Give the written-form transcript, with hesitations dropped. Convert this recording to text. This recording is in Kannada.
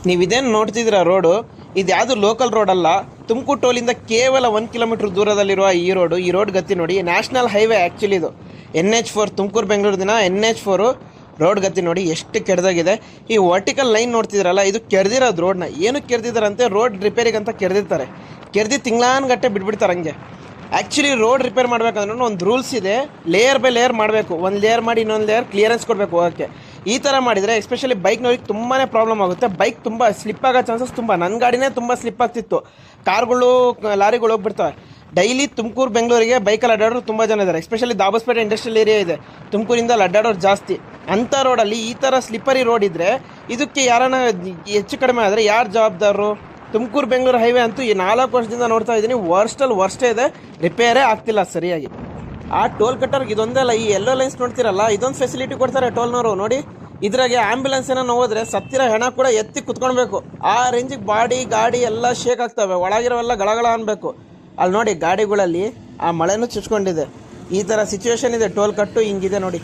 ನೀವು ಇದೇನು ನೋಡ್ತಿದ್ದೀರಾ ರೋಡು, ಇದು ಯಾವುದು ಲೋಕಲ್ ರೋಡ್ ಅಲ್ಲ. ತುಮಕೂರು ಟೋಲಿಂದ ಕೇವಲ 1 ಕಿಲೋಮೀಟರ್ ದೂರದಲ್ಲಿರುವ ಈ ರೋಡ್ ಗತಿ ನೋಡಿ. ನ್ಯಾಷನಲ್ ಹೈವೇ ಆ್ಯಕ್ಚುಲಿ ಇದು NH4 ತುಮಕೂರು ಬೆಂಗಳೂರು ದಿನ NH4 ರೋಡ್ ಗತಿ ನೋಡಿ ಎಷ್ಟು ಕೆಡ್ದಾಗಿದೆ. ಈ ವರ್ಟಿಕಲ್ ಲೈನ್ ನೋಡ್ತಿದ್ರಲ್ಲ, ಇದು ಕೆರೆದಿರೋದು ರೋಡ್ನ. ಏನು ಕೆರೆದಿದ್ದಾರಂತೆ, ರೋಡ್ ರಿಪೇರಿಗಂತ ಕೆರೆದಿರ್ತಾರೆ. ಕೆರೆದಿ ತಿಂಗಳಾನ್ಗಟ್ಟೆ ಬಿಟ್ಬಿಡ್ತಾರೆ ಹಂಗೆ. ಆ್ಯಕ್ಚುಲಿ ರೋಡ್ ರಿಪೇರ್ ಮಾಡ್ಬೇಕಂದ್ರೂ ಒಂದು ರೂಲ್ಸ್ ಇದೆ, ಲೇಯರ್ ಬೈ ಲೇಯರ್ ಮಾಡಬೇಕು. ಒಂದು ಲೇಯರ್ ಮಾಡಿ ಇನ್ನೊಂದು ಲೇಯರ್ ಕ್ಲಿಯರೆನ್ಸ್ ಕೊಡಬೇಕು ಹೋಗೋಕ್ಕೆ. ಈ ಥರ ಮಾಡಿದರೆ ಎಸ್ಪೆಷಲಿ ಬೈಕ್ನವ್ರಿಗೆ ತುಂಬಾ ಪ್ರಾಬ್ಲಮ್ ಆಗುತ್ತೆ. ಬೈಕ್ ತುಂಬ ಸ್ಲಿಪ್ ಆಗೋ ಚಾನ್ಸಸ್ ತುಂಬ. ನನ್ನ ಗಾಡಿನೇ ತುಂಬ ಸ್ಲಿಪ್ ಆಗ್ತಿತ್ತು. ಕಾರ್ಗಳು ಲಾರಿಗಳು ಹೋಗ್ಬಿಡ್ತವೆ. ಡೈಲಿ ತುಮಕೂರು ಬೆಂಗಳೂರಿಗೆ ಬೈಕಲ್ಲಿ ಅಡ್ಡಾಡೋರು ತುಂಬ ಜನ ಇದ್ದಾರೆ. ಎಸ್ಪೆಷಲಿ ದಾಬಸ್ಪೇಟೆ ಇಂಡಸ್ಟ್ರಿಯಲ್ ಏರಿಯಾ ಇದೆ, ತುಮಕೂರಿಂದ ಅಡ್ಡಾಡೋರು ಜಾಸ್ತಿ. ಅಂಥ ರೋಡಲ್ಲಿ ಈ ಥರ ಸ್ಲಿಪ್ಪರಿ ರೋಡ್ ಇದ್ದರೆ ಇದಕ್ಕೆ ಯಾರನ್ನ ಹೆಚ್ಚು ಕಡಿಮೆ ಆದರೆ ಯಾರು ಜವಾಬ್ದಾರರು? ತುಮಕೂರು ಬೆಂಗಳೂರು ಹೈವೇ ಅಂತೂ ಈ 4 ವರ್ಷದಿಂದ ನೋಡ್ತಾ ಇದ್ದೀನಿ, ವರ್ಸ್ಟೇ ಇದೆ, ರಿಪೇರೇ ಆಗ್ತಿಲ್ಲ ಸರಿಯಾಗಿ. ಆ ಟೋಲ್ ಕಟ್ಟರ್ಗೆ ಇದೊಂದೇ ಅಲ್ಲ, ಈ ಎಲ್ಲೋ ಲೈನ್ಸ್ ನೋಡ್ತಿರಲ್ಲ, ಇದೊಂದು ಫೆಸಿಲಿಟಿ ಕೊಡ್ತಾರೆ ಟೋಲ್ನವರು ನೋಡಿ. ಇದ್ರಾಗೆ ಆ್ಯಂಬುಲೆನ್ಸ್ ಏನೋ ಹೋದ್ರೆ ಸತ್ತಿರೋ ಹೆಣ ಕೂಡ ಎತ್ತಿ ಕುತ್ಕೊಳ್ಬೇಕು. ಆ ರೇಂಜಿಗೆ ಬಾಡಿ ಗಾಡಿ ಎಲ್ಲ ಶೇಕ್ ಆಗ್ತವೆ, ಒಳಗಿರೋವೆಲ್ಲ ಗಳಗಳ ಅನ್ಬೇಕು. ಅಲ್ಲಿ ನೋಡಿ ಗಾಡಿಗಳಲ್ಲಿ ಆ ಮಳೆನೂ ಚುಚ್ಕೊಂಡಿದೆ. ಈ ಥರ ಸಿಚುವೇಶನ್ ಇದೆ, ಟೋಲ್ ಕಟ್ಟು ಹಿಂಗಿದೆ ನೋಡಿ.